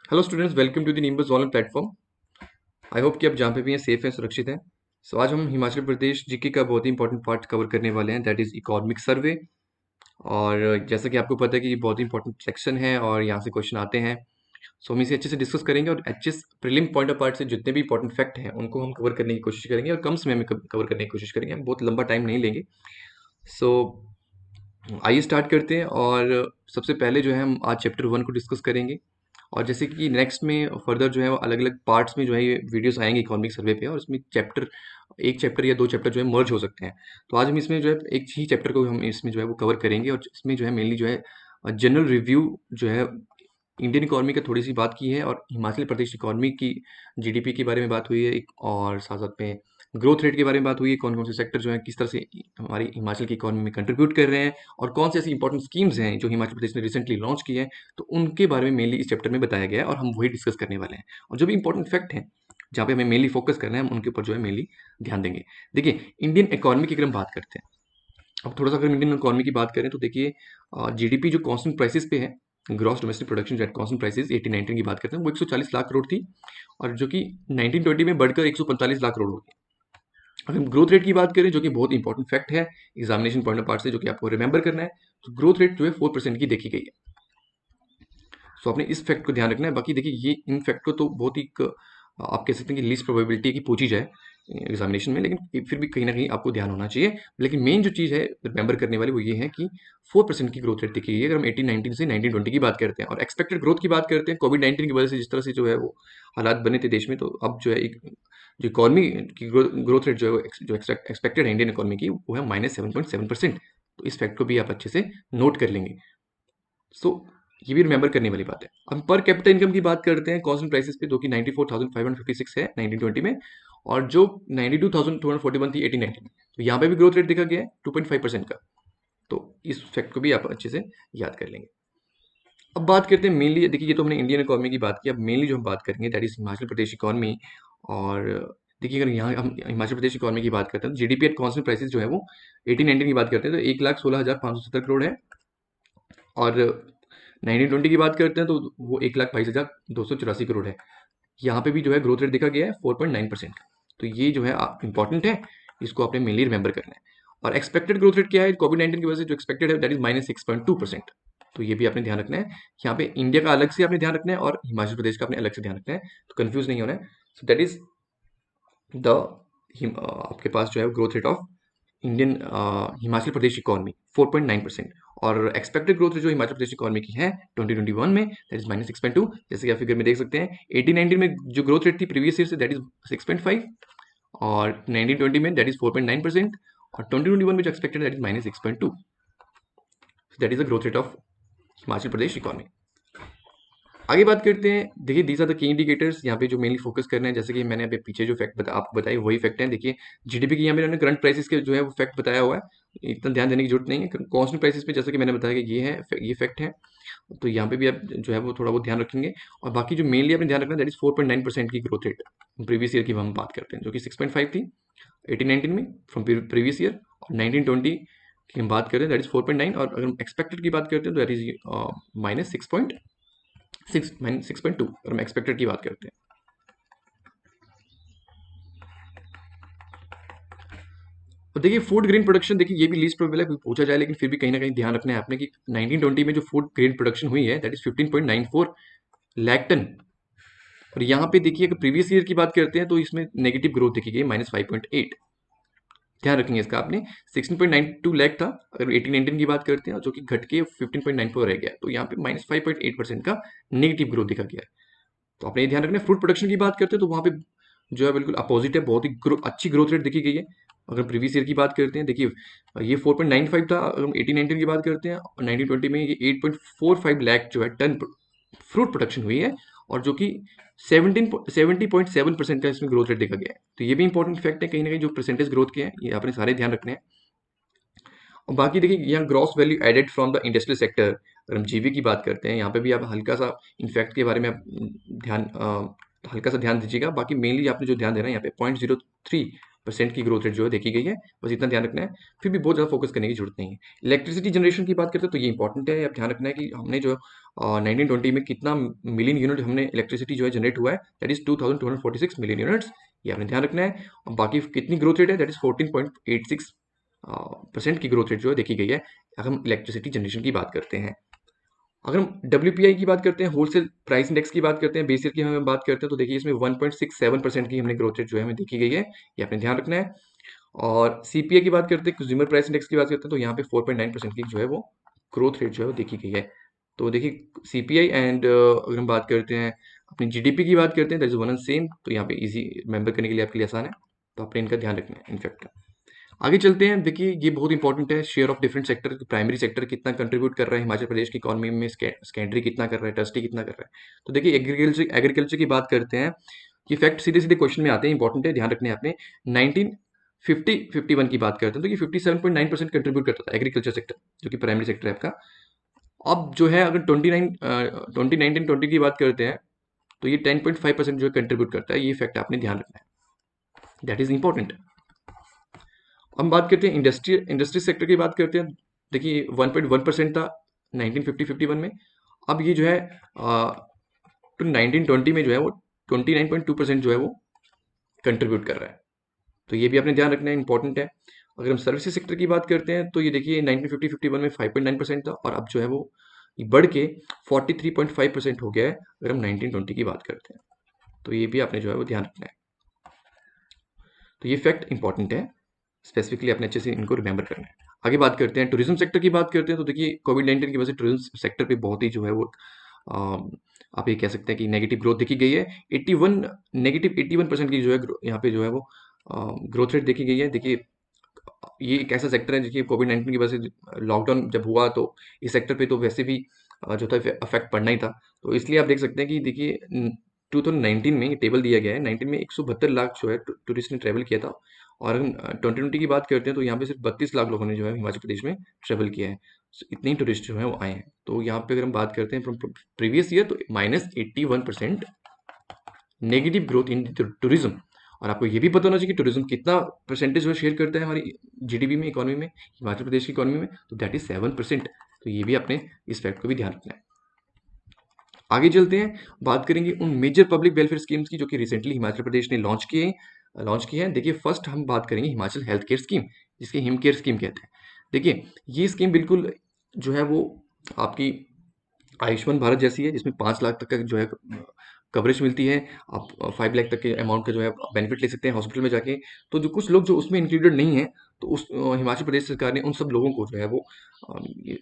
Hello students, welcome to the Nimbus online platform. I hope कि आप जहाँ पे भी हैं सेफ हैं, सुरक्षित हैं। सो आज हम हिमाचल प्रदेश जीके का बहुत ही इंपॉर्टेंट पार्ट कवर करने वाले हैं, दैट इज़ इकोनॉमिक सर्वे। और जैसा कि आपको पता है कि ये बहुत ही इंपॉर्टेंट सेक्शन है और यहाँ से क्वेश्चन आते हैं। सो हम इसे अच्छे से डिस्कस करेंगे और अच्छे प्रीलिम पॉइंट ऑफ पार्ट से जितने भी इंपॉर्टेंट फैक्ट हैं उनको हम कवर करने की कोशिश करेंगे और कम समय में कवर करने की कोशिश करेंगे। हम बहुत लंबा टाइम नहीं लेंगे। सो आइए स्टार्ट करते हैं। और सबसे पहले जो है हम आज चैप्टर 1 को डिस्कस करेंगे। और जैसे कि नेक्स्ट में फर्दर जो है वो अलग अलग पार्ट्स में जो है ये वीडियोस आएंगे इकोनॉमिक सर्वे पे, और इसमें एक चैप्टर या दो चैप्टर जो है मर्ज हो सकते हैं। तो आज हम इसमें जो है एक ही चैप्टर को हम इसमें जो है वो कवर करेंगे, और इसमें जो है मेनली जो है जनरल रिव्यू जो है इंडियन इकोनॉमी का थोड़ी सी बात की है, और हिमाचल प्रदेश इकोनॉमी की जीडीपी के बारे में बात हुई है एक, और साथ साथ में ग्रोथ रेट के बारे में बात हुई है, कौन कौन से सेक्टर जो है किस तरह से हमारी हिमाचल की इकोनॉमी में कंट्रीब्यूट कर रहे हैं, और कौन सी ऐसी इंपॉर्टेंट स्कीम्स हैं जो हिमाचल प्रदेश ने रिसेंटली लॉन्च की है। तो उनके बारे में मेनली इस चैप्टर में बताया गया है और हम वही डिस्कस करने वाले हैं। और जो भी इंपॉर्टेंट फैक्ट हैं जहाँ पे हमें मेनली फोकस करना है, हम उनके ऊपर जो है मेनली ध्यान देंगे। देखिए, इंडियन इकोनॉमी की अगर हम बात करते हैं, अब थोड़ा सा अगर इंडियन इकोनॉमी की बात करें तो देखिए, जीडीपी जो कांस्टेंट प्राइसेस पे है, gross domestic production at constant prices 1819 की बात करते हैं, वो 140 लाख करोड़ थी, और जो कि 1920 में बढ़कर 145 लाख करोड़ हो गई। अगर हम ग्रोथ रेट की बात करें, जो कि बहुत इंपॉर्टेंट फैक्ट है एग्जामिनेशन पॉइंट ऑफ पार्ट से, जो कि आपको रिमेंबर करना है, तो ग्रोथ रेट जो है 4% की देखी गई है। सो आपने इस फैक्ट को ध्यान रखना है। बाकी देखिए, ये इन फैक्ट को तो बहुत ही आप कह सकते हैं कि लीस्ट प्रोबेबिलिटी की पूछी जाए एग्जामिनेशन में, लेकिन फिर भी कहीं ना कहीं आपको ध्यान होना चाहिए। लेकिन मेन जो चीज़ है रिमेंबर करने वाली वो ये है कि 4% की ग्रोथ रेट दिखी गई है अगर हम 1819 से 1920 की बात करते हैं। और एक्सपेक्टेड ग्रोथ की बात करते हैं, कोविड-19 की वजह से जिस तरह से जो है वो हालात बने थे देश में, तो अब जो है एक जो इकोनॉमी की ग्रोथ रेट जो है जो एक्सपेक्टेड है इंडियन इकोनॉमी की, वो है -7.7%। तो इस फैक्ट को भी आप अच्छे से नोट कर लेंगे। सो ये भी रिमेंबर करने वाली बात है। अब पर कैपिटा इनकम की बात करते हैं कांस्टेंट प्राइसेस पे, जो कि 94,556 है 1920 में, और जो 92,241 थी 1890 में। तो यहाँ पे भी ग्रोथ रेट देखा गया है 2.5% का। तो इस फैक्ट को भी आप अच्छे से याद कर लेंगे। अब बात करते हैं मेनली, देखिए ये तो हमने इंडियन इकोनॉमी की बात की, अब मेनली जो हम बात करेंगे that is Himachal Pradesh economy. और देखिए, अगर यहाँ हम हिमाचल प्रदेश इकोनॉमी की बात करते हैं तो जीडीपी एट कांस्टेंट प्राइसेस जो है वो 1819 की बात करते हैं तो 1,16,570 करोड़ है। और 1920 की बात करते हैं तो वो 1,22,284 करोड़ है। यहाँ पे भी जो है ग्रोथ रेट देखा गया है 4.9% का। तो ये जो है इंपॉर्टेंट है, इसको आपने मेनली रिमेंबर करना है। और एक्सपेक्टेड ग्रोथ रेट क्या है कोविड-19 की वजह से जो एक्सपेक्टेड है दैट इज -6.2%। तो ये भी आपने ध्यान रखना है। यहाँ पे इंडिया का अलग से आपने ध्यान रखना है और हिमाचल प्रदेश का आपने अलग से ध्यान रखना है, तो कंफ्यूज नहीं होना है। सो दैट इज द आपके पास जो है growth rate of Indian Himachal Pradesh economy 4.9%। और एक्सपेक्टेड ग्रोथ जो हिमाचल प्रदेश इकोनॉमी की है 2021 में दैट इज -6.2, जैसे कि आप फिगर में देख सकते हैं। 1819 में जो ग्रोथ रेट थी previous year say that is 6.5, और 1920 में दैट इज 4.9%, और 2021 में जो expected that is -6.2। That is the growth rate of Himachal Pradesh economy. आगे बात करते हैं। देखिए, these are the key indicators, यहाँ पे जो मेनली फोकस करना है, जैसे कि मैंने अभी पीछे जो फैक्ट आपको बताए वही फैक्ट हैं। देखिए, जीडीपी की यहाँ पे मैंने करंट प्राइसेस के जो है वो फैक्ट बताया हुआ है, इतना ध्यान देने की जरूरत नहीं है। कांस्टेंट प्राइसेस पे जैसे कि मैंने बताया कि ये फैक्ट है, तो यहाँ पे भी आप जो है वो थोड़ा बहुत ध्यान रखेंगे। और बाकी जो मेनली आपने ध्यान रखना दैट इज 4.9% की ग्रोथ रेट प्रीवियस ईयर की हम बात करते हैं, जो कि 6.5 थी 1819 में फ्रॉम प्रीवियस ईयर, और 1920 की हम बात करते हैं दैट इज 4.9, और अगर हम एक्सपेक्टेड की बात करते हैं तो दैट इज -6.2 अगर हम एक्सपेक्टेड की बात करते हैं। और देखिए, फूड ग्रेन प्रोडक्शन, देखिए ये भी लीस्ट प्रोबेबल है पूछा जाए, लेकिन फिर भी कहीं ना कहीं ध्यान रखना है आपने कि 1920 में जो फूड ग्रेन प्रोडक्शन हुई है दैट इज 15.94 लाख टन। और यहाँ पे देखिए, अगर प्रीवियस ईयर की बात करते हैं तो इसमें नेगेटिव ग्रोथ देखी गई -5.8। ध्यान रखेंगे इसका आपने। 16.92 लाख था अगर 1819 की बात करते हैं, और जो कि घट के 15.94 रह गया, तो यहाँ पे -5.8% का नेगेटिव ग्रोथ देखा गया है। तो आपने ये ध्यान रखना है। फ्रूट प्रोडक्शन की बात करते हैं तो वहाँ पे जो है बिल्कुल अपोजिट है, बहुत ही अच्छी ग्रोथ रेट देखी गई है। अगर प्रीवियस ईयर की बात करते हैं, देखिए ये 4.95 था अगर हम 1819 की बात करते हैं, और 1920 में ये 8.45 लाख जो है टन फ्रूट प्रोडक्शन हुई है, और जो कि 70.7% का इसमें ग्रोथ रेट देखा गया है। तो ये भी इंपॉर्टेंट फैक्ट है, कहीं ना कहीं जो परसेंटेज ग्रोथ के हैं ये आपने सारे ध्यान रखने हैं। और बाकी देखिए, यहाँ gross value added from the industrial sector, अगर हम जीवी की बात करते हैं, यहाँ पे भी आप हल्का सा इनफैक्ट के बारे में आप हल्का सा ध्यान दीजिएगा। बाकी मेनली आपने जो ध्यान देना है यहाँ पे 0.03% की ग्रोथ रेट जो है देखी गई है, बस इतना ध्यान रखना है। फिर भी बहुत ज़्यादा फोकस करने की जरूरत नहीं है। इलेक्ट्रिसिटी जनरेशन की बात करते हैं तो ये इंपॉर्टेंट है, आप ध्यान रखना है कि हमने जो 1920 में कितना मिलियन यूनिट हमने इलेक्ट्रिसिटी जो है जनरेट हुआ है, दैट इज 2246 मिलियन यूनिट्स, ये आपने ध्यान रखना है। और बाकी कितनी ग्रोथ रेट है, दैट इज 14.86% की ग्रोथ रेट जो है देखी गई है अगर हम इलेक्ट्रिसिटी जनरेशन की बात करते हैं। अगर हम WPI की बात करते हैं, होलसेल प्राइस इंडेक्स की बात करते हैं, बेस ईयर की हम बात करते हैं, तो देखिए इसमें 1.67% की हमने ग्रोथ रेट जो है हमें देखी गई है, ये आपने ध्यान रखना है। और CPI की बात करते हैं, कंज्यूमर प्राइस इंडेक्स की बात करते हैं, तो यहाँ पे 4.9% की जो है वो ग्रोथ रेट जो है वो देखी गई है। तो देखिए CPI एंड अगर हम बात करते हैं अपनी GDP की बात करते हैं, that is one and same, तो यहाँ पे इजी रिमेंबर करने के लिए आपके लिए आसान है, तो आपने इनका ध्यान रखना है इनफैक्ट। आगे चलते हैं, देखिए ये बहुत इंपॉर्टेंट है, share of different sector, primary sector कितना कंट्रीब्यूट कर रहा है हिमाचल प्रदेश की इकोनॉमी में, सेकेंडरी कितना कर रहा है, टर्शरी कितना कर रहा है। तो देखिए एग्रीकल्चर की बात करते हैं, ये फैक्ट सीधे सीधे क्वेश्चन में आते हैं, इंपॉर्टेंट है, ध्यान रखने हैं आपने। 1950-51 की बात करते हैं तो ये 57.9% कंट्रीब्यूट करता था एग्रीकल्चर सेक्टर, जो कि प्राइमरी सेक्टर है आपका। अब जो है अगर 2019-20 की बात करते हैं तो ये 10.5% जो है कंट्रीब्यूट करता है, ये फैक्ट आपने ध्यान रखना है, दैट इज इंपॉर्टेंट। हम बात करते हैं इंडस्ट्री सेक्टर की बात करते हैं, देखिए 1.1% था 1950-51 में, अब ये जो है तो 1920 में जो है वो 29.2% जो है वो कंट्रीब्यूट कर रहा है, तो ये भी आपने ध्यान रखना है, इंपॉर्टेंट है। अगर हम सर्विसेज सेक्टर की बात करते हैं तो ये देखिए 1950-51 में 5.9% था, और अब जो है वो ये बढ़ के 43.5% हो गया है अगर हम 1920 की बात करते हैं, तो ये भी आपने जो है वो ध्यान रखना है। तो ये फैक्ट इंपॉर्टेंट है, स्पेसिफिकली आपने अच्छे से इनको रिमेंबर करना है। आगे बात करते हैं टूरिज्म सेक्टर की बात करते हैं, तो देखिए कोविड-19 की वजह से टूरिज्म सेक्टर पे बहुत ही जो है वो आप ये कह सकते हैं कि नेगेटिव ग्रोथ देखी गई है, 81% की जो है यहाँ पे जो है वो ग्रोथ रेट देखी गई है। देखिए ये एक ऐसा सेक्टर है, देखिए कोविड-19 की वजह से लॉकडाउन जब हुआ तो इस सेक्टर पे तो वैसे भी जो था इफेक्ट पड़ना ही था, तो इसलिए आप देख सकते हैं कि देखिए 2019 में ये टेबल दिया गया है, 19 में 172 लाख जो है टूरिस्ट ने ट्रैवल किया था, और हम 2020 की बात करते हैं तो यहाँ पे सिर्फ 32 लाख लोगों ने जो है हिमाचल प्रदेश में ट्रैवल किया है, इतने ही टूरिस्ट जो है वो आए हैं। तो यहाँ पे अगर हम बात करते हैं फ्रॉम प्रीवियस ईयर, तो -81% नेगेटिव ग्रोथ इन टूरिज्म। और आपको ये भी पता होना चाहिए कि टूरिज्म कितना परसेंटेज जो शेयर करता है हमारी GDP में, इकोनॉमी में, हिमाचल प्रदेश की इकोनॉमी में, तो दैट इज 7%। तो ये भी आपने इस फैक्ट को भी ध्यान रखना है। आगे चलते हैं, बात करेंगे उन मेजर पब्लिक वेलफेयर स्कीम्स की जो कि रिसेंटली हिमाचल प्रदेश ने लॉन्च की है। देखिए फर्स्ट हम बात करेंगे हिमाचल हेल्थ केयर स्कीम, जिसके हिम केयर स्कीम कहते हैं। देखिए ये स्कीम बिल्कुल जो है वो आपकी आयुष्मान भारत जैसी है, जिसमें 5 लाख तक का जो है कवरेज मिलती है, आप 5 लाख तक के अमाउंट का जो है बेनिफिट ले सकते हैं हॉस्पिटल में जाके। तो जो कुछ लोग जो उसमें इंक्लूडेड नहीं है, तो उस हिमाचल प्रदेश सरकार ने उन सब लोगों को जो है वो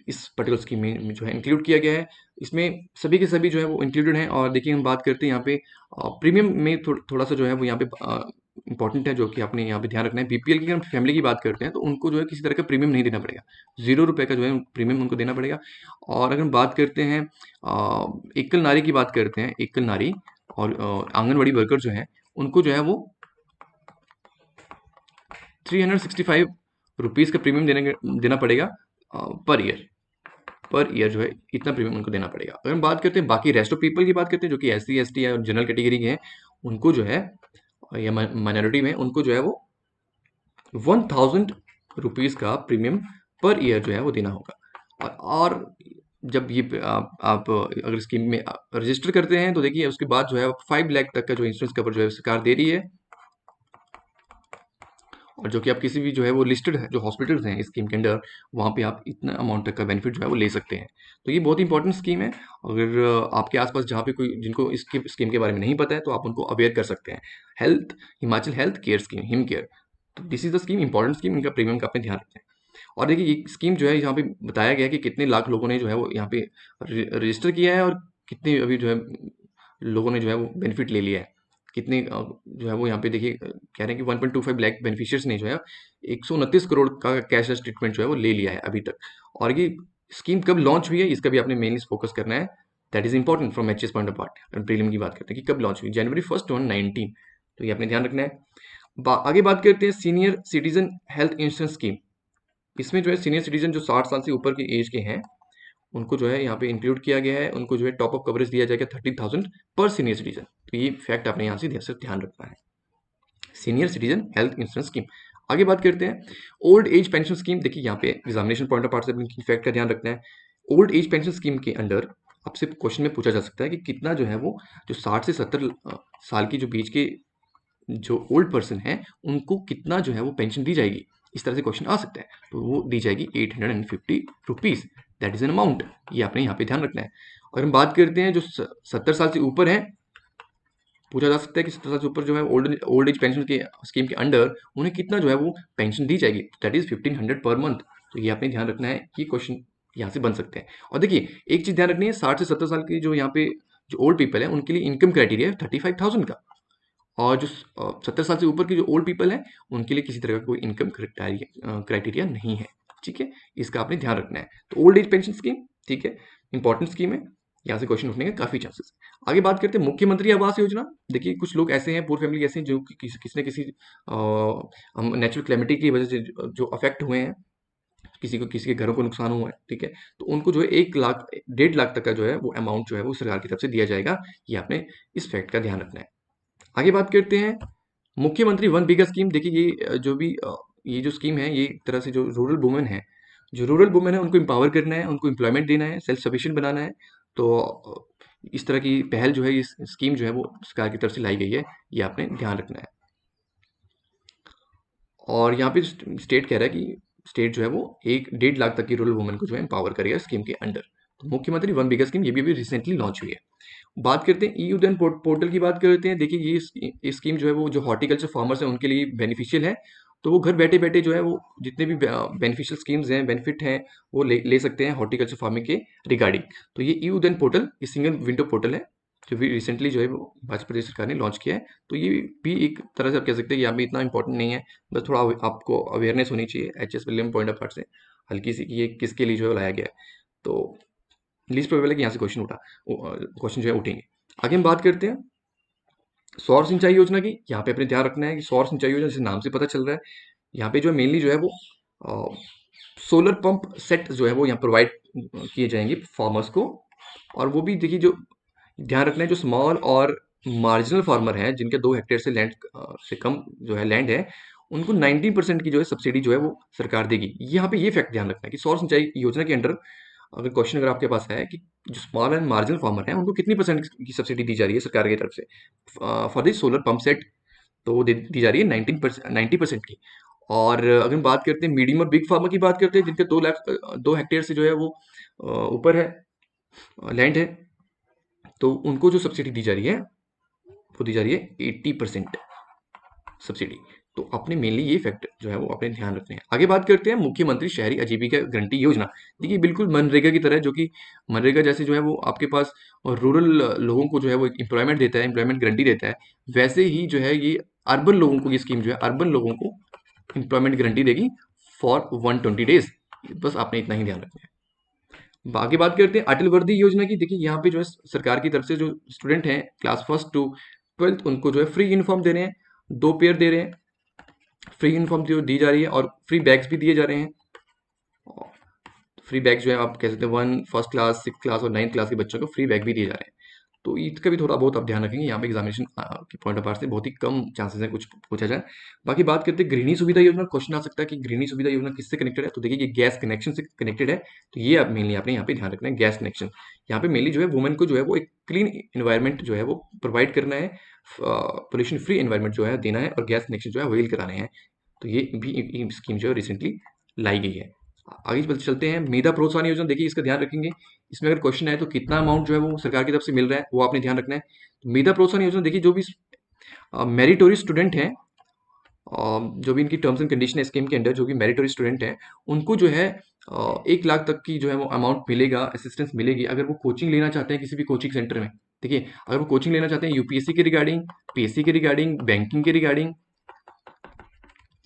इस पर्टिकुलर स्कीम में जो है इंक्लूड किया गया है। इसमें सभी के सभी जो है वो इंक्लूडेड हैं। और देखिए हम बात करते हैं यहाँ पे प्रीमियम में थोड़ा सा जो है वो यहाँ पे इंपॉर्टेंट है, जो कि आपने यहाँ पे ध्यान रखना है। BPL की अगर हम फैमिली की बात करते हैं तो उनको जो है किसी तरह का प्रीमियम नहीं देना पड़ेगा, 0 रुपये का जो है प्रीमियम उनको देना पड़ेगा। और अगर हम बात करते हैं एकल नारी की बात करते हैं, एकल नारी और आंगनवाड़ी वर्कर जो है, उनको जो है वो 365 रुपीज़ का प्रीमियम देना पड़ेगा पर ईयर जो है इतना प्रीमियम उनको देना पड़ेगा। अगर हम बात करते हैं बाकी रेस्ट ऑफ पीपल की बात करते हैं, जो कि SC ST या जनरल कैटेगरी के हैं, उनको जो है या माइनॉरिटी में, उनको जो है वो 1000 रुपीज़ का प्रीमियम पर ईयर जो है वो देना होगा। और जब ये आप अगर स्कीम में रजिस्टर करते हैं तो देखिए उसके बाद जो है 5 लाख तक का जो इंश्योरेंस कवर जो है सरकार दे रही है। और जो कि आप किसी भी जो है वो लिस्टेड है जो हॉस्पिटल्स हैं इस स्कीम के अंडर, वहाँ पे आप इतना अमाउंट तक का बेनिफिट जो है वो ले सकते हैं। तो ये बहुत इंपॉर्टेंट स्कीम है। अगर आपके आसपास जहाँ पे कोई जिनको इस स्कीम के बारे में नहीं पता है, तो आप उनको अवेयर कर सकते हैं। Himachal health care scheme, Him care, तो this is the scheme, important scheme, इनका प्रीमियम का अपने ध्यान रखें। और देखिए ये स्कीम जो है यहाँ पे बताया गया है कि कितने लाख लोगों ने जो है वो यहाँ पे रजिस्टर किया है, और कितने अभी जो है लोगों ने जो है वो बेनिफिट ले लिया है। कितने जो है वो यहाँ पे देखिए कह रहे हैं कि 1.25 लाख बेनिफिशियर्स ने जो है 129 करोड़ का कैशलेस ट्रीटमेंट जो है वो ले लिया है अभी तक। और ये स्कीम कब लॉन्च हुई है, इसका भी आपने मेनली फोकस करना है, that is important from HS point of part. Prelim की बात करते हैं कि कब लॉन्च हुई, January 1, 2019, तो ये आपने ध्यान रखना है। आगे बात करते हैं senior citizen health insurance scheme. इसमें जो है सीनियर सिटीजन जो 60 साल से ऊपर की एज के हैं, उनको जो है यहाँ पे इंक्लूड किया गया है, उनको जो है टॉप अप कवरेज दिया जाएगा 30,000 पर सीनियर सिटीजन। तो ये फैक्ट आपने यहाँ से ध्यान रखना है, senior citizen health insurance scheme. आगे बात करते हैं ओल्ड एज पेंशन स्कीम। देखिए यहाँ पे एग्जामिनेशन पॉइंट ऑफ पार्ट से फैक्ट का ध्यान रखना है। ओल्ड एज पेंशन स्कीम के अंडर आपसे क्वेश्चन में पूछा जा सकता है कि कितना जो है वो जो 60 से 70 साल की जो बीच के जो ओल्ड पर्सन है उनको कितना जो है वो पेंशन दी जाएगी, इस तरह से क्वेश्चन आ सकता है। तो वो दी जाएगी 850 rupees, that is an amount. ये आपने यहाँ पे ध्यान रखना है। और हम बात करते हैं जो 70 साल से ऊपर है, पूछा जा सकता है कि 70 साल से ऊपर जो है ओल्ड एज पेंशन के स्कीम के अंडर उन्हें कितना जो है वो पेंशन दी जाएगी, दैट इज 1500 पर मंथ। तो ये आपने ध्यान रखना है, ये क्वेश्चन यहाँ से बन सकते हैं। और देखिए एक चीज ध्यान रखनी है, 60 से 70 साल की जो यहाँ पे जो ओल्ड पीपल है उनके लिए इनकम क्राइटेरिया है 35,000 का। और जो 70 साल से ऊपर के जो ओल्ड पीपल हैं उनके लिए किसी तरह का कोई इनकम क्राइटेरिया नहीं है। ठीक है, इसका आपने ध्यान रखना है। तो ओल्ड एज पेंशन स्कीम, ठीक है, इंपॉर्टेंट स्कीम है, यहाँ से क्वेश्चन उठने के काफी चांसेस। आगे बात करते हैं मुख्यमंत्री आवास योजना। देखिए कुछ लोग ऐसे हैं, पूर फैमिली ऐसे हैं जो कि किसी न किसी नेचुरल क्लेमिटी की वजह से जो अफेक्ट हुए हैं, किसी के घरों को नुकसान हुआ है, ठीक है, तो उनको जो है 1 लाख 1.5 लाख तक का जो है वो अमाउंट जो है वो सरकार की तरफ से दिया जाएगा। ये आपने इस फैक्ट का ध्यान रखना है। आगे बात करते हैं मुख्यमंत्री वन बिगहा स्कीम। देखिए ये जो भी ये जो स्कीम है, ये एक तरह से जो रूरल वुमेन है, उनको एम्पावर करना है, उनको एम्प्लॉयमेंट देना है, सेल्फ सफिशिएंट बनाना है। तो इस तरह की पहल जो है, इस स्कीम जो है वो सरकार की तरफ से लाई गई है, ये आपने ध्यान रखना है। और यहाँ पे स्टेट कह रहा है कि स्टेट जो है वो 1.5 लाख तक की रूरल वुमेन को जो है एम्पावर करेगा स्कीम के अंडर। तो मुख्यमंत्री वन बिगहा स्कीम ये भी अभी रिसेंटली लॉन्च हुई है। बात करते हैं ई उदयन पोर्टल की बात करते हैं। देखिए ये स्कीम जो है वो जो हॉर्टिकल्चर फार्मर्स हैं उनके लिए बेनिफिशियल है। तो वो घर बैठे बैठे जो है वो जितने भी बेनिफिशियल स्कीम्स हैं, बेनिफिट हैं, वो ले सकते हैं हॉर्टिकल्चर फार्मिंग के रिगार्डिंग। तो ये ई उदयन पोर्टल, ये सिंगल विंडो पोर्टल है जो भी रिसेंटली जो है वो भाजपा प्रदेश सरकार ने लॉन्च किया है। तो ये भी एक तरह से आप कह सकते हैं कि यहाँ पे इतना इंपॉर्टेंट नहीं है, बस थोड़ा आपको अवेयरनेस होनी चाहिए H S William point of view से हल्की सी कि ये किसके लिए जो है लाया गया है। तो लीस्ट प्रोबेबल है कि यहाँ से क्वेश्चन जो है उठेंगे। आगे हम बात करते हैं सौर सिंचाई योजना की। यहाँ पे अपने ध्यान रखना है कि सौर सिंचाई योजना, जैसे नाम से पता चल रहा है, यहाँ पे जो है मेनली जो है वो सोलर पंप सेट जो है वो यहाँ प्रोवाइड किए जाएंगे फार्मर्स को। और वो भी देखिए जो ध्यान रखना है, जो स्मॉल और मार्जिनल फार्मर हैं जिनके 2 हेक्टेयर से लैंड से कम जो है लैंड है, उनको 90% की जो है सब्सिडी जो है वो सरकार देगी। यहाँ पे ये फैक्ट ध्यान रखना है कि सौर सिंचाई योजना के अंडर अगर क्वेश्चन अगर आपके पास है कि जो स्मॉल एंड मार्जिनल फार्मर हैं उनको कितनी परसेंट की सब्सिडी दी जा रही है सरकार की तरफ से for the solar pump set, तो वो दी जा रही है 90% की। और अगर हम बात करते हैं मीडियम और बिग फार्मर की बात करते हैं जिनके 2 हेक्टेयर से जो है वो ऊपर है लैंड है, तो उनको जो सब्सिडी दी जा रही है वो दी जा रही है 80% सब्सिडी। तो अपने मेनली ये फैक्ट जो है वो अपने ध्यान रखने हैं। आगे बात करते हैं मुख्यमंत्री शहरी आजीविका गारंटी योजना। देखिए बिल्कुल मनरेगा की तरह, जो कि मनरेगा जैसे जो है वो आपके पास रूरल लोगों को जो है वो एम्प्लॉयमेंट देता है, एम्प्लॉयमेंट गारंटी देता है, वैसे ही जो है ये अर्बन लोगों को, ये स्कीम जो है अर्बन लोगों को एम्प्लॉयमेंट गारंटी देगी फॉर 120 डेज। बस आपने इतना ही ध्यान रखना है। आगे बात करते हैं अटल वर्दी योजना की। देखिए यहाँ पे जो है सरकार की तरफ से जो स्टूडेंट हैं क्लास 1 टू 12 उनको जो है फ्री यूनिफॉर्म दे रहे हैं, 2 पेयर दे रहे हैं, फ्री यूनिफॉर्म जो दी जा रही है और फ्री बैग्स भी दिए जा रहे हैं। फ्री बैग जो है आप कह सकते हैं 1st क्लास 6th क्लास और 9th क्लास के बच्चों को फ्री बैग भी दिए जा रहे हैं। तो इसका भी थोड़ा बहुत आप ध्यान रखेंगे, यहाँ पे एग्जामिनेशन के पॉइंट ऑफ व्यू से बहुत ही कम चांसेस है कुछ पूछा जाए। बाकी बात करते हैं गृहिणी सुविधा योजना। क्वेश्चन आ सकता है कि गृहिणी सुविधा योजना किससे कनेक्टेड है, तो देखिए ये गैस कनेक्शन से कनेक्टेड है। तो ये आप मेनली आपने यहाँ पे ध्यान रखना है, गैस कनेक्शन। यहाँ पे मेनली जो है वुमेन को जो है वो एक क्लीन इन्वायरमेंट जो है वो प्रोवाइड करना है, पोल्यूशन फ्री इन्वायरमेंट जो है देना है, और गैस कनेक्शन जो है अवेल कराने हैं। तो ये भी स्कीम जो है रिसेंटली लाई गई है। आगे चलते हैं मेधा प्रोत्साहन योजना। देखिए इसका ध्यान रखेंगे, इसमें अगर क्वेश्चन है तो कितना अमाउंट जो है वो सरकार की तरफ से मिल रहा है वो आपने ध्यान रखना है। तो मेधा प्रोत्साहन योजना देखिए जो भी मेरिटोरियस स्टूडेंट हैं, जो भी इनकी टर्म्स एंड कंडीशन है स्कीम के अंडर, जो भी मेरिटोरियस स्टूडेंट हैं उनको जो है 1 लाख तक की जो है वो अमाउंट मिलेगा, असिस्टेंस मिलेगी अगर वो कोचिंग लेना चाहते हैं किसी भी कोचिंग सेंटर में। देखिए अगर वो कोचिंग लेना चाहते हैं यूपीएससी के रिगार्डिंग, पीएससी के रिगार्डिंग, बैंकिंग के रिगार्डिंग,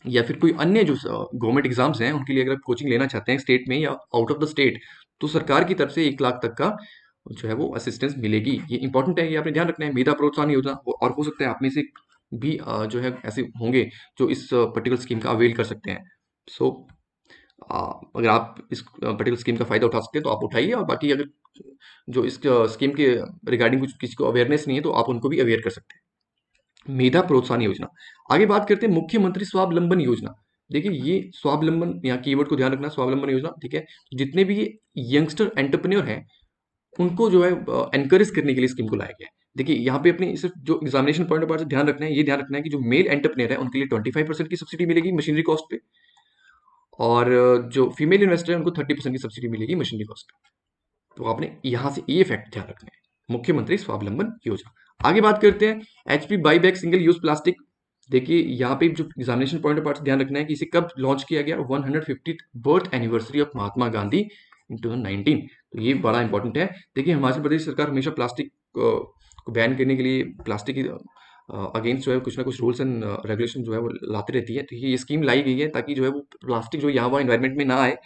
या फिर कोई अन्य जो गवर्नमेंट एग्जाम्स हैं उनके लिए अगर आप कोचिंग लेना चाहते हैं स्टेट में या आउट ऑफ द स्टेट, तो सरकार की तरफ से 1 लाख तक का जो है वो असिस्टेंस मिलेगी। ये इंपॉर्टेंट है, ये आपने ध्यान रखना है। मेधा प्रोत्साहन योजना, और हो सकता है आप में से भी जो है ऐसे होंगे जो इस पर्टिकुलर स्कीम का अवेल कर सकते हैं। सो अगर आप इस पर्टिकुलर स्कीम का फायदा उठा सकते हैं तो आप उठाइए, और बाकी अगर जो इस स्कीम के रिगार्डिंग कुछ किसी को अवेयरनेस नहीं है तो आप उनको भी अवेयर कर सकते हैं। मेधा प्रोत्साहन योजना। आगे बात करते हैं मुख्यमंत्री स्वावलंबन योजना। देखिए ये स्वावलंबन, यहाँ कीवर्ड को ध्यान रखना, स्वावलंबन योजना, ठीक है। जितने भी यंगस्टर एंटरप्रेन्योर हैं उनको जो है एनकरेज करने के लिए स्कीम को लाया गया है। देखिए यहाँ पे अपनी सिर्फ जो एग्जामिनेशन पॉइंट ऑफ से ध्यान रखना है, ये ध्यान रखना है कि जो मेल एंटरप्रेन्योर है उनके लिए 25% की सब्सिडी मिलेगी मशीनरी कॉस्ट पे, और जो फीमेल इन्वेस्टर है उनको 30% की सब्सिडी मिलेगी मशीनरी कॉस्ट पे। तो आपने यहाँ से ये फैक्ट ध्यान रखना है, मुख्यमंत्री स्वावलंबन योजना। आगे बात करते हैं HP by back single use plastic. देखिए यहाँ पे जो एग्जामिनेशन पॉइंट ऑफ ध्यान रखना है कि इसे कब लॉन्च किया गया, 150th birth anniversary of Mahatma Gandhi इन 2019। तो ये बड़ा इंपॉर्टेंट है। देखिए हिमाचल प्रदेश सरकार हमेशा प्लास्टिक को बैन करने के लिए, प्लास्टिक की अगेंस्ट जो है कुछ ना कुछ रूल्स एंड रेगुलेशन जो है वो लाती रहती है। तो ये स्कीम लाई गई है ताकि जो है वो प्लास्टिक जो यहाँ वहाँ इन्वायरमेंट में ना आए,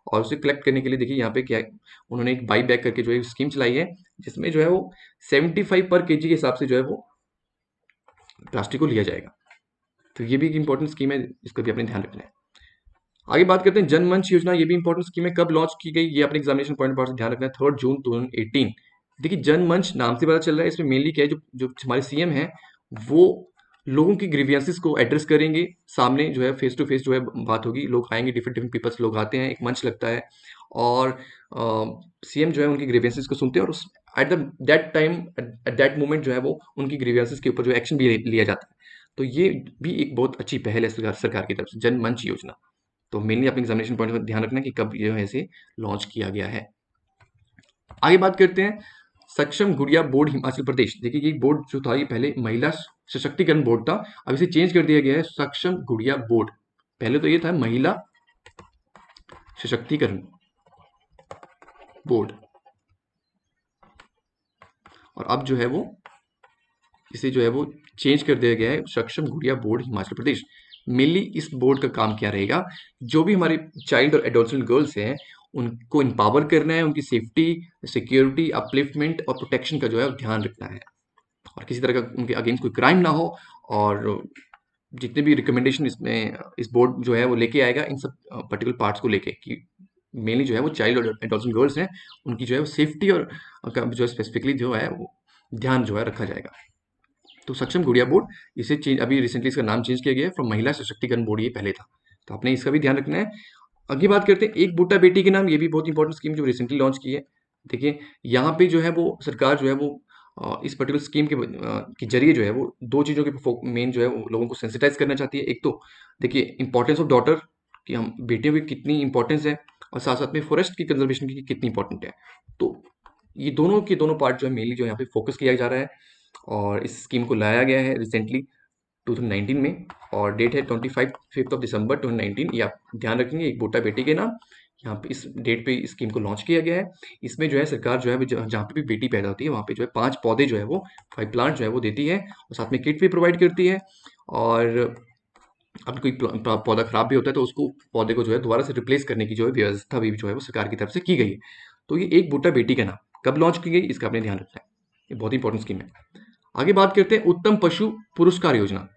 और उसे कलेक्ट करने के लिए देखिए यहाँ पे क्या है, उन्होंने एक बाई बैक करके जो है स्कीम चलाई है, जिसमें जो है वो 75 पर केजी के हिसाब से जो है वो प्लास्टिक को लिया जाएगा। तो ये भी एक इंपॉर्टेंट स्कीम है, इसको भी अपने ध्यान रखना है। आगे बात करते हैं जन मंच योजना। ये भी इंपॉर्टेंट स्कीम है, कब लॉन्च की गई ये अपने एग्जामिनेशन पॉइंट पर ध्यान रखना है, 3 जून 2018। देखिए जन मंच नाम से पता चल रहा है, इसमें मेनली क्या है, जो जो हमारे सीएम है वो लोगों की ग्रीवियंसेस को एड्रेस करेंगे, सामने जो है फेस टू फेस जो है बात होगी, लोग आएंगे, डिफरेंट डिफरेंट पीपल्स लोग आते हैं, एक मंच लगता है, और सीएम जो है उनकी ग्रीवियंसेस को सुनते हैं, और at the that time, at that moment जो है वो उनकी ग्रीवियंसेस के ऊपर जो एक्शन भी लिया जाता है। तो ये भी एक बहुत अच्छी पहल है सरकार की तरफ से, जन मंच योजना। तो मेनली अपने एग्जामिनेशन पॉइंट पर ध्यान रखना कि कब जो है इसे लॉन्च किया गया है। आगे बात करते हैं सक्षम गुड़िया बोर्ड हिमाचल प्रदेश। देखिए ये बोर्ड जो था ये पहले महिला सशक्तिकरण बोर्ड था, अब इसे चेंज कर दिया गया है सक्षम गुड़िया बोर्ड। पहले तो ये था महिला सशक्तिकरण बोर्ड, और अब जो है वो इसे जो है वो चेंज कर दिया गया है सक्षम गुड़िया बोर्ड हिमाचल प्रदेश। मेनली इस बोर्ड का काम क्या रहेगा, जो भी हमारे चाइल्ड और एडोलसेंट गर्ल्स हैं उनको एम्पावर करना है, उनकी सेफ्टी, सिक्योरिटी, अपलिफ्टमेंट और प्रोटेक्शन का जो है ध्यान रखना है, और किसी तरह का उनके अगेंस्ट कोई क्राइम ना हो। और जितने भी रिकमेंडेशन इसमें इस बोर्ड जो है वो लेके आएगा, इन सब पर्टिकुलर पार्ट्स को लेके, कि मेनली जो है वो चाइल्ड और एडोलसेंट गर्ल्स हैं उनकी जो है वो सेफ्टी और जो स्पेसिफिकली जो है वो ध्यान जो है रखा जाएगा। तो सक्षम गुड़िया बोर्ड, इसे चेंज, अभी रिसेंटली इसका नाम चेंज किया गया है फ्रॉम महिला सशक्तिकरण बोर्ड, ये पहले था, तो आपने इसका भी ध्यान रखना है। आगे बात करते हैं एक बूटा बेटी के नाम। ये भी बहुत इंपॉर्टेंट स्कीम जो रिसेंटली लॉन्च की है। देखिए यहाँ पे जो है वो सरकार जो है वो इस पर्टिकुलर स्कीम के जरिए जो है वो दो चीज़ों के मेन जो है वो लोगों को सेंसिटाइज करना चाहती है। एक तो देखिए इंपॉर्टेंस ऑफ डॉटर, कि हम बेटियों की कितनी इंपॉर्टेंस है, और साथ साथ में फॉरेस्ट की कंजर्वेशन की कितनी इंपॉर्टेंट है। तो ये दोनों के दोनों पार्ट जो है मेनली जो यहाँ पे फोकस किया जा रहा है, और इस स्कीम को लाया गया है रिसेंटली 2019 में, और डेट है 5 दिसंबर 2019। ये आप ध्यान रखेंगे, एक बूटा बेटी के नाम, यहाँ पे इस डेट पे इस स्कीम को लॉन्च किया गया है। इसमें जो है सरकार जो है जहाँ पे भी बेटी पैदा होती है वहाँ पे जो है 5 पौधे जो है वो 5 प्लांट जो है वो देती है, और साथ में किट भी प्रोवाइड करती है। और अब कोई पौधा खराब भी होता है तो उसको पौधे को जो है दोबारा से रिप्लेस करने की जो है व्यवस्था भी जो है वो सरकार की तरफ से की गई है। तो ये एक बूटा बेटी का नाम कब लॉन्च की गई, इसका आपने ध्यान रखना है, ये बहुत इंपॉर्टेंट स्कीम है। आगे बात करते हैं उत्तम पशु पुरस्कार योजना।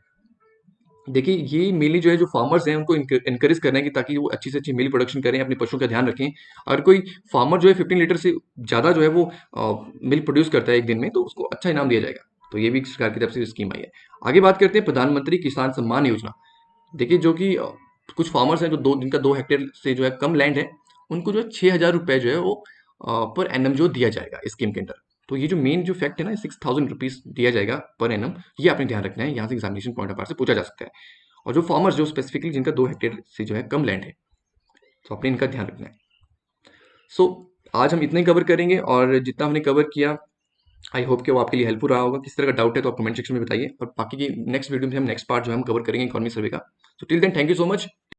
देखिए ये मेनली जो है जो फार्मर्स हैं उनको इनकरेज करना है कि ताकि वो अच्छी से अच्छी मिल्क प्रोडक्शन करें, अपने पशुओं का ध्यान रखें। अगर कोई फार्मर जो है 15 लीटर से ज़्यादा जो है वो मिल्क प्रोड्यूस करता है एक दिन में, तो उसको अच्छा इनाम दिया जाएगा। तो ये भी सरकार की तरफ से स्कीम आई है। आगे बात करते हैं प्रधानमंत्री किसान सम्मान योजना। देखिए जो कि कुछ फार्मर्स हैं जो जिनका 2 हेक्टेयर से जो है कम लैंड है, उनको जो है 6,000 रुपये जो है वो पर एनम जो दिया जाएगा इस स्कीम के अंदर। तो ये जो मेन जो फैक्ट है ना, 6,000 रुपीज़ दिया जाएगा पर एनम, ये आपने ध्यान रखना है, यहाँ से एग्जामिनेशन पॉइंट ऑफ व्यू से पूछा जा सकता है। और जो फार्मर्स जो स्पेसिफिकली जिनका 2 हेक्टेयर से जो है कम लैंड है, तो आपने इनका ध्यान रखना है। सो आज हम इतना ही कवर करेंगे, और जितना हमने कवर किया आई होप कि वो आपके लिए हेल्पफुल रहा होगा। किस तरह का डाउट है तो आप कमेंट सेक्शन में बताइए, और बाकी की नेक्स्ट वीडियो में हम नेक्स्ट पार्ट जो है हम कवर करेंगे इकोनॉमी सर्वे का। तो till then thank you so much.